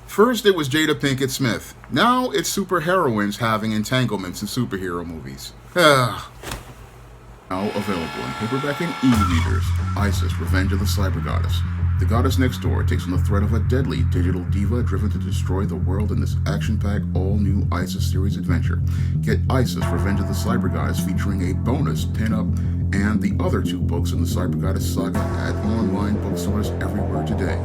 First it was Jada Pinkett Smith. Now it's superheroines having entanglements in superhero movies. Now available in paperback and e-readers. Isis, Revenge of the Cyber Goddess. The goddess next door takes on the threat of a deadly digital diva driven to destroy the world in this action-packed, all-new Isis series adventure. Get Isis, Revenge of the Cyber Goddess featuring a bonus pin-up and the other two books in the Cyber Goddess saga at online booksellers everywhere today.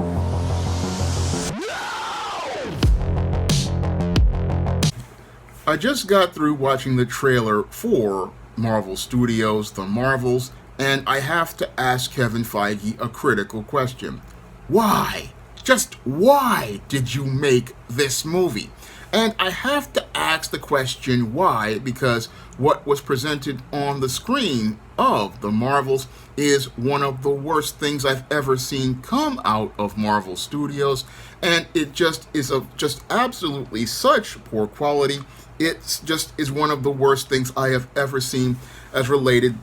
I just got through watching the trailer for Marvel Studios' The Marvels, and I have to ask Kevin Feige a critical question. Why? Just why did you make this movie? And I have to ask the question why, because what was presented on the screen of The Marvels is one of the worst things I've ever seen come out of Marvel Studios, and it just is of just absolutely such poor quality. It just is one of the worst things I have ever seen as related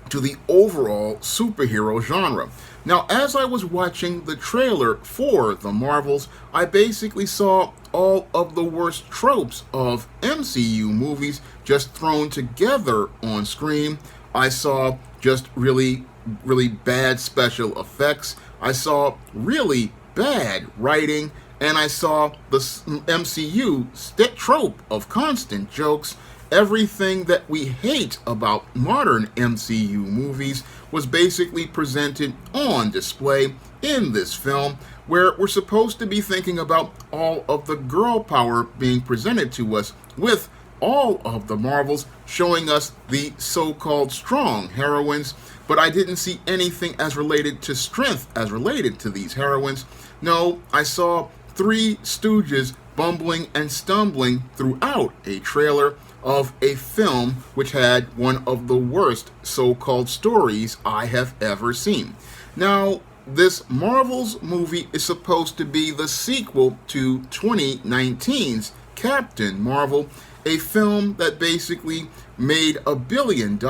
to the overall superhero genre. Now, as I was watching the trailer for The Marvels, I basically saw all of the worst tropes of MCU movies just thrown together on screen. I saw just really bad special effects. I saw really bad writing. And I saw the MCU trope of constant jokes. Everything that we hate about modern MCU movies was basically presented on display in this film, where we're supposed to be thinking about all of the girl power being presented to us, with all of the Marvels showing us the so-called strong heroines, but I didn't see anything as related to strength as related to these heroines. No, I saw three stooges bumbling and stumbling throughout a trailer of a film which had one of the worst so-called stories I have ever seen. Now, this Marvel's movie is supposed to be the sequel to 2019's Captain Marvel, a film that basically made $1 billion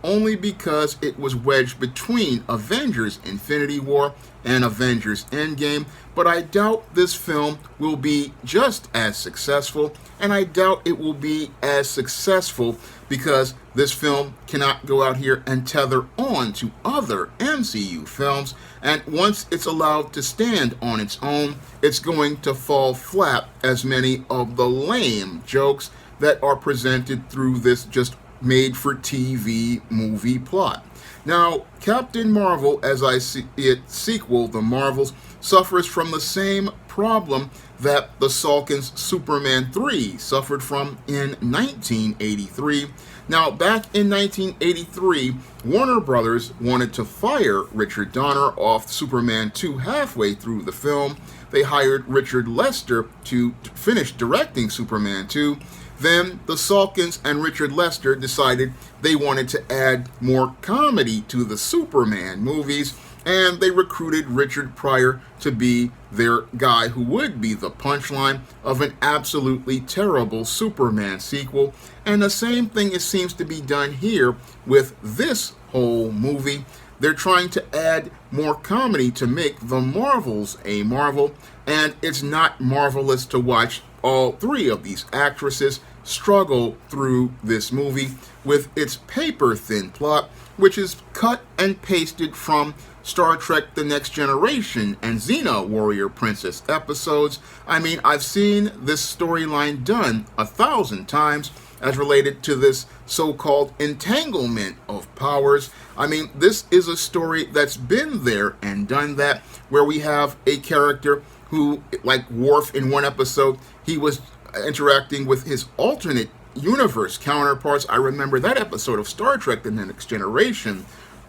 only because it was wedged between Avengers Infinity War and Avengers Endgame, but I doubt this film will be just as successful, and I doubt it will be as successful because this film cannot go out here and tether on to other MCU films, and once it's allowed to stand on its own, it's going to fall flat as many of the lame jokes that are presented through this just made-for-TV movie plot. Now, Captain Marvel, as I see it, sequel, The Marvels, suffers from the same problem that the Salkin's Superman 3 suffered from in 1983. Now, back in 1983, Warner Brothers wanted to fire Richard Donner off Superman 2 halfway through the film. They hired Richard Lester to finish directing Superman 2. Then the Salkins and Richard Lester decided they wanted to add more comedy to the Superman movies, and they recruited Richard Pryor to be their guy who would be the punchline of an absolutely terrible Superman sequel. And the same thing seems to be done here with this whole movie. They're trying to add more comedy to make The Marvels a Marvel, and it's not marvelous to watch all three of these actresses struggle through this movie with its paper-thin plot, which is cut and pasted from Star Trek The Next Generation and Xena Warrior Princess episodes. I mean, I've seen this storyline done 1,000 times as related to this so-called entanglement of powers. I mean, this is a story that's been there and done that, where we have a character who, like Worf in one episode, he was interacting with his alternate universe counterparts. I remember that episode of Star Trek The Next Generation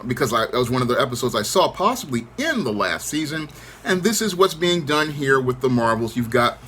because that was one of the episodes I saw possibly in the last season. And this is what's being done here with the Marvels. You've got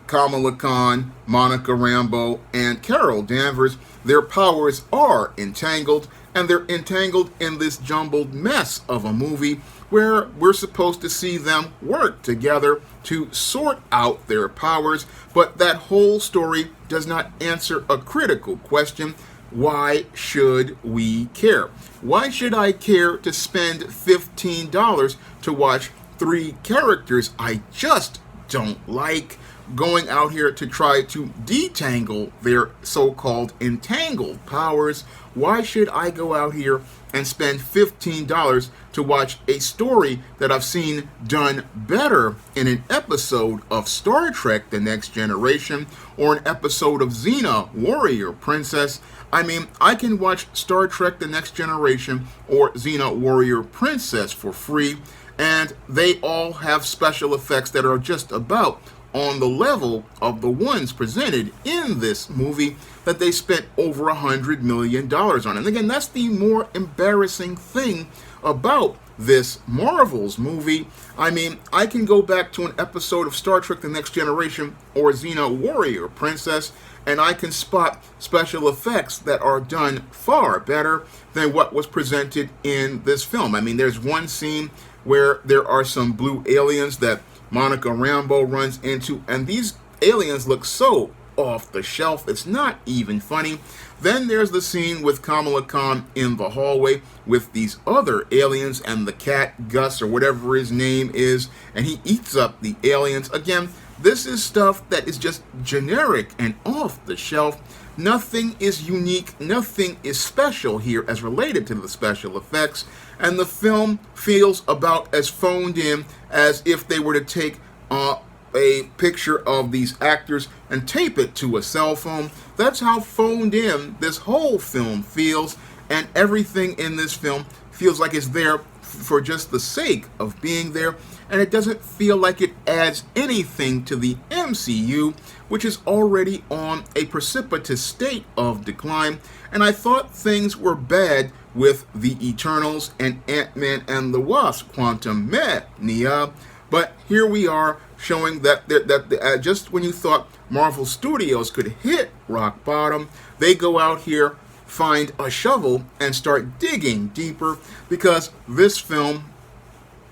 Kamala Khan, Monica Rambeau, and Carol Danvers. Their powers are entangled, and they're entangled in this jumbled mess of a movie where we're supposed to see them work together to sort out their powers, but that whole story does not answer a critical question. Why should we care? Why should I care to spend $15 to watch three characters I just don't like going out here to try to detangle their so-called entangled powers. Why should I go out here and spend $15 to watch a story that I've seen done better in an episode of Star Trek The Next Generation or an episode of Xena Warrior Princess? I mean, I can watch Star Trek The Next Generation or Xena Warrior Princess for free, and they all have special effects that are just about on the level of the ones presented in this movie that they spent over $100 million on. And again, that's the more embarrassing thing about this Marvel's movie. I mean, I can go back to an episode of Star Trek The Next Generation or Xena Warrior Princess, and I can spot special effects that are done far better than what was presented in this film. I mean, there's one scene where there are some blue aliens that Monica Rambeau runs into, and these aliens look so off the shelf, it's not even funny. Then there's the scene with Kamala Khan in the hallway with these other aliens and the cat Gus or whatever his name is, and he eats up the aliens. Again, this is stuff that is just generic and off the shelf. Nothing is unique, nothing is special here as related to the special effects, and the film feels about as phoned in as if they were to take a picture of these actors and tape it to a cell phone. That's how phoned in this whole film feels, and everything in this film feels like it's there for just the sake of being there, and it doesn't feel like it adds anything to the MCU, which is already on a precipitous state of decline. And I thought things were bad with the Eternals and Ant-Man and the Wasp: Quantumania, but here we are showing that just when you thought Marvel Studios could hit rock bottom, they go out here, find a shovel, and start digging deeper, because this film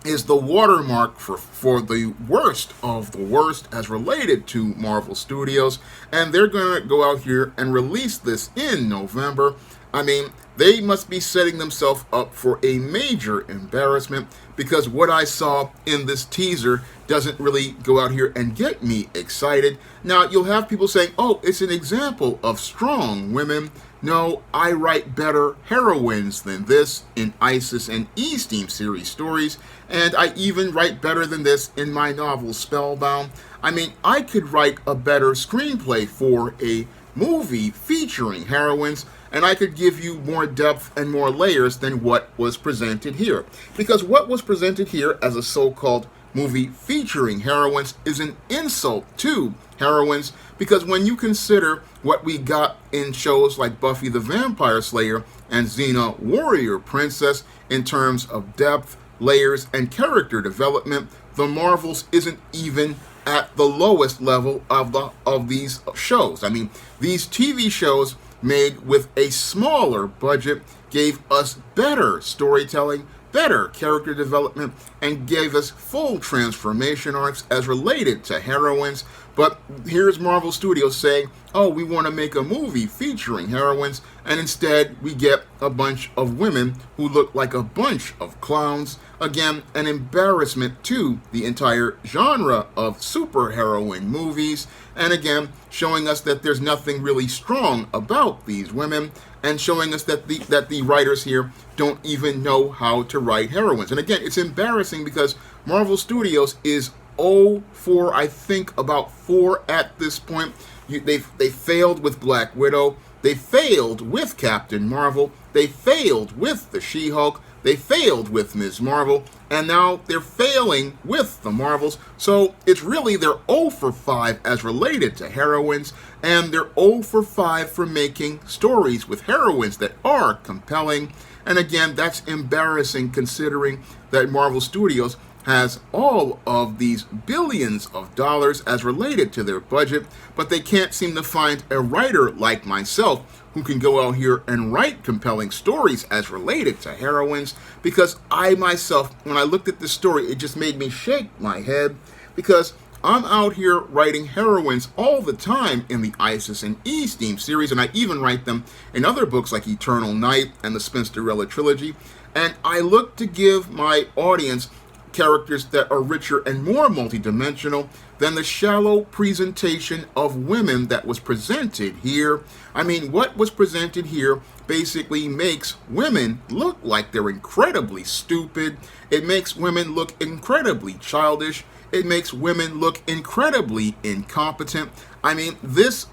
is the watermark for the worst of the worst as related to Marvel Studios, and they're going to go out here and release this in November. I mean, they must be setting themselves up for a major embarrassment, because what I saw in this teaser doesn't really go out here and get me excited. Now, you'll have people saying, oh, it's an example of strong women. No, I write better heroines than this in Isis and E-Steam series stories, and I even write better than this in my novel Spellbound. I mean, I could write a better screenplay for a movie featuring heroines, and I could give you more depth and more layers than what was presented here. Because what was presented here as a so-called movie featuring heroines is an insult to heroines, because when you consider what we got in shows like Buffy the Vampire Slayer and Xena Warrior Princess in terms of depth, layers, and character development, the Marvels isn't even at the lowest level of these shows. I mean, these TV shows made with a smaller budget gave us better storytelling, better character development, and gave us full transformation arcs as related to heroines. But here's Marvel Studios saying, oh, we want to make a movie featuring heroines, and instead we get a bunch of women who look like a bunch of clowns. Again, an embarrassment to the entire genre of superheroine movies, and again, showing us that there's nothing really strong about these women, and showing us that the writers here don't even know how to write heroines. And again, it's embarrassing because Marvel Studios is 0 for, I think, about 4 at this point. They failed with Black Widow. They failed with Captain Marvel. They failed with the She-Hulk. They failed with Ms. Marvel. And now they're failing with the Marvels. So it's really they're 0 for 5 as related to heroines. And they're 0 for 5 for making stories with heroines that are compelling. And again, that's embarrassing considering that Marvel Studios has all of these billions of dollars as related to their budget, but they can't seem to find a writer like myself who can go out here and write compelling stories as related to heroines, because I myself, when I looked at this story, it just made me shake my head, because I'm out here writing heroines all the time in the Isis and E-Steam series, and I even write them in other books like Eternal Night and the Spinsterella trilogy, and I look to give my audience characters that are richer and more multidimensional than the shallow presentation of women that was presented here. I mean, what was presented here basically makes women look like they're incredibly stupid. It makes women look incredibly childish. It makes women look incredibly incompetent. I mean, this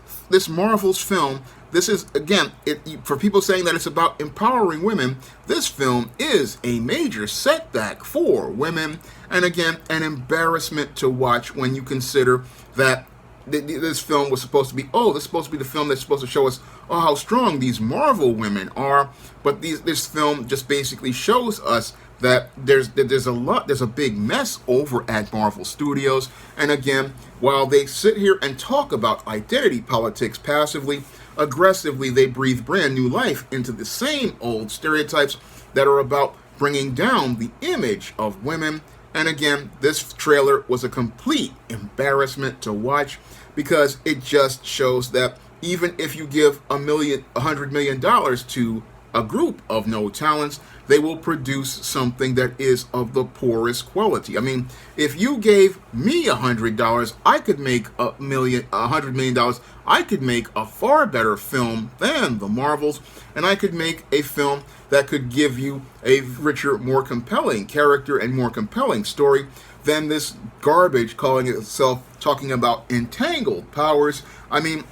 Marvel's film, this is, again, for people saying that it's about empowering women, this film is a major setback for women, and again, an embarrassment to watch when you consider that this film was supposed to be, this is supposed to be the film that's supposed to show us, how strong these Marvel women are, but this film just basically shows us that there's a big mess over at Marvel Studios. And again, while they sit here and talk about identity politics passively, aggressively they breathe brand new life into the same old stereotypes that are about bringing down the image of women. And again, this trailer was a complete embarrassment to watch, because it just shows that even if you give $100 million to a group of no talents, they will produce something that is of the poorest quality. I mean, if you gave me $100, I could make $100 million. I could make a far better film than the Marvels, and I could make a film that could give you a richer, more compelling character and more compelling story than this garbage calling itself talking about entangled powers. I mean,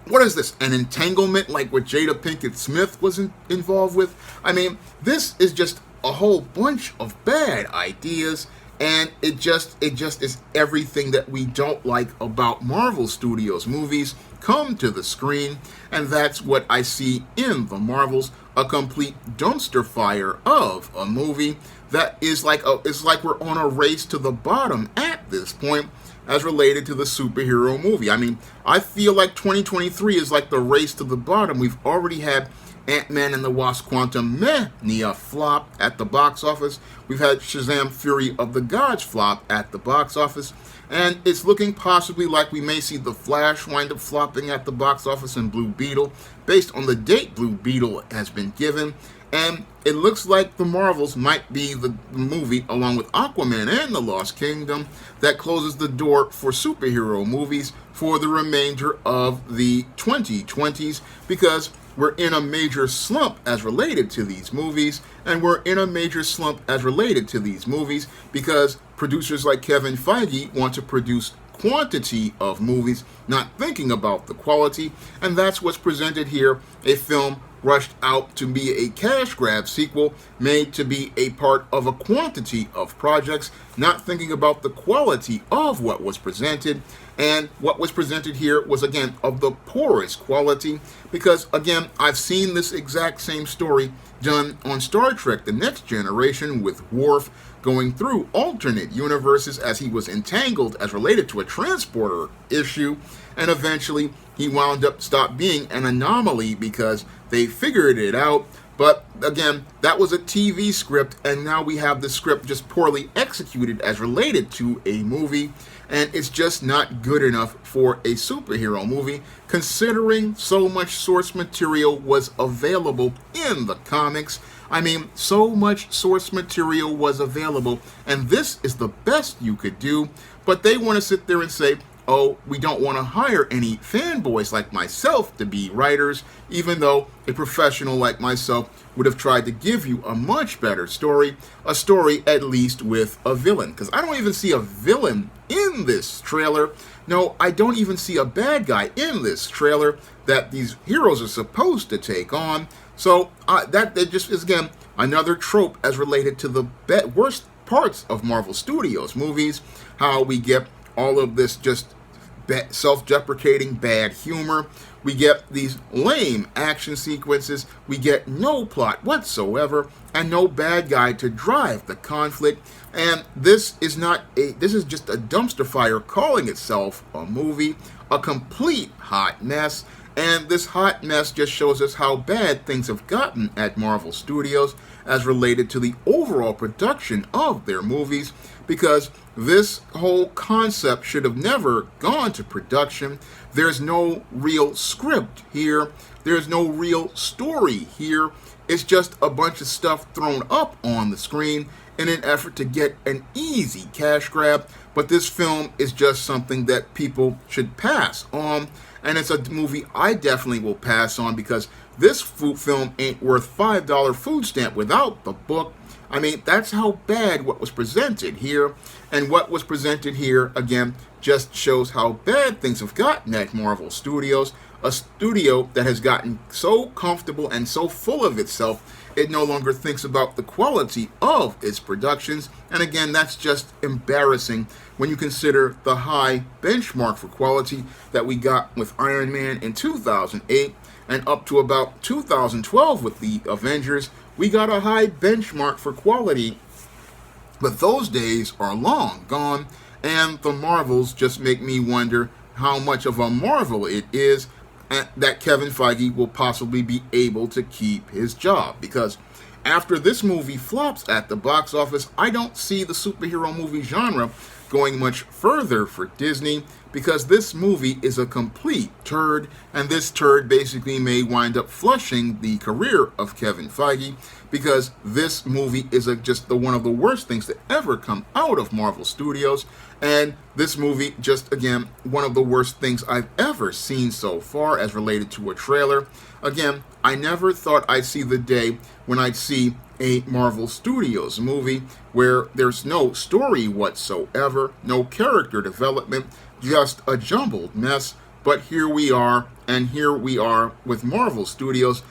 what is this? An entanglement like what Jada Pinkett Smith was involved with? I mean, this is just a whole bunch of bad ideas, and it just is everything that we don't like about Marvel Studios movies come to the screen, and that's what I see in the Marvels, a complete dumpster fire of a movie that is it's like we're on a race to the bottom at this point, as related to the superhero movie. I mean, I feel like 2023 is like the race to the bottom. We've already had Ant-Man and the Wasp: Quantumania flop at the box office. We've had Shazam! Fury of the Gods flop at the box office. And it's looking possibly like we may see The Flash wind up flopping at the box office, and Blue Beetle, based on the date Blue Beetle has been given. And it looks like the Marvels might be the movie, along with Aquaman and the Lost Kingdom, that closes the door for superhero movies for the remainder of the 2020s, because we're in a major slump as related to these movies, and we're in a major slump as related to these movies because producers like Kevin Feige want to produce quantity of movies, not thinking about the quality, and that's what's presented here, a film rushed out to be a cash grab sequel made to be a part of a quantity of projects, not thinking about the quality of what was presented. And what was presented here was, again, of the poorest quality, because, again, I've seen this exact same story done on Star Trek The Next Generation, with Worf going through alternate universes as he was entangled as related to a transporter issue, and eventually he wound up stopped being an anomaly because they figured it out. But again, that was a TV script, and now we have the script just poorly executed as related to a movie, and it's just not good enough for a superhero movie, considering so much source material was available in the comics. I mean, so much source material was available, and this is the best you could do, but they want to sit there and say, oh, we don't want to hire any fanboys like myself to be writers, even though a professional like myself would have tried to give you a much better story, a story at least with a villain. Because I don't even see a villain in this trailer. No, I don't even see a bad guy in this trailer that these heroes are supposed to take on. So that just is, again, another trope as related to the worst parts of Marvel Studios movies, how we get all of this just self-deprecating bad humor. We get these lame action sequences. We get no plot whatsoever and no bad guy to drive the conflict. And this is just a dumpster fire calling itself a movie, a complete hot mess. And this hot mess just shows us how bad things have gotten at Marvel Studios as related to the overall production of their movies, because this whole concept should have never gone to production. There's no real script here. There's no real story here. It's just a bunch of stuff thrown up on the screen in an effort to get an easy cash grab, but this film is just something that people should pass on, and it's a movie I definitely will pass on because this film ain't worth $5 food stamp without the book. I mean, that's how bad what was presented here, and what was presented here, again, just shows how bad things have gotten at Marvel Studios, a studio that has gotten so comfortable and so full of itself, it no longer thinks about the quality of its productions, and again, that's just embarrassing when you consider the high benchmark for quality that we got with Iron Man in 2008, and up to about 2012 with the Avengers, we got a high benchmark for quality, but those days are long gone, and the Marvels just make me wonder how much of a marvel it is that Kevin Feige will possibly be able to keep his job, because after this movie flops at the box office, I don't see the superhero movie genre going much further for Disney, because this movie is a complete turd, and this turd basically may wind up flushing the career of Kevin Feige, because this movie is just one of the worst things to ever come out of Marvel Studios, and this movie just, again, one of the worst things I've ever seen so far as related to a trailer. Again, I never thought I'd see the day when I'd see a Marvel Studios movie where there's no story whatsoever, no character development, just a jumbled mess. But here we are, and here we are with Marvel Studios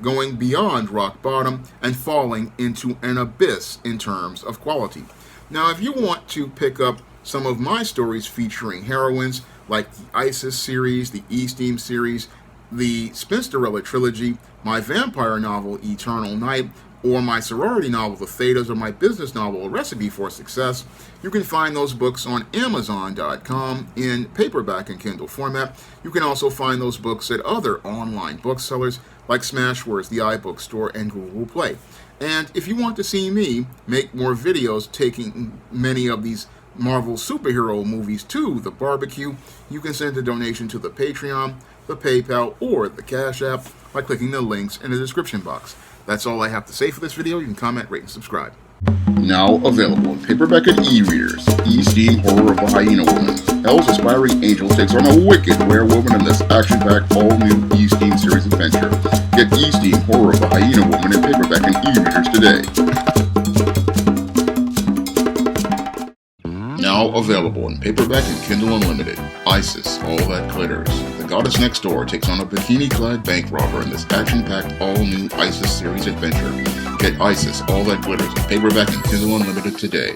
going beyond rock bottom and falling into an abyss in terms of quality. Now, if you want to pick up some of my stories featuring heroines, like the ISIS series, the E-Steam series, the Spinsterella trilogy, my vampire novel, Eternal Night, or my sorority novel, The Thetas, or my business novel, A Recipe for Success, you can find those books on Amazon.com in paperback and Kindle format. You can also find those books at other online booksellers like Smashwords, the iBookstore, and Google Play. And if you want to see me make more videos taking many of these Marvel superhero movies to the barbecue, you can send a donation to the Patreon, the PayPal, or the Cash App by clicking the links in the description box. That's all I have to say for this video. You can comment, rate, and subscribe. Now available in paperback and e-readers, E-Steam Horror of the Hyena Woman. Hell's aspiring angel takes on a wicked werewolf in this action-packed all-new E-Steam series adventure. Get E-Steam Horror of the Hyena Woman in paperback and e-readers today. Now available in paperback and Kindle Unlimited, Isis, All That Glitters. The goddess next door takes on a bikini-clad bank robber in this action-packed all-new Isis series adventure. Get Isis, All That Glitters in paperback and Kindle Unlimited today.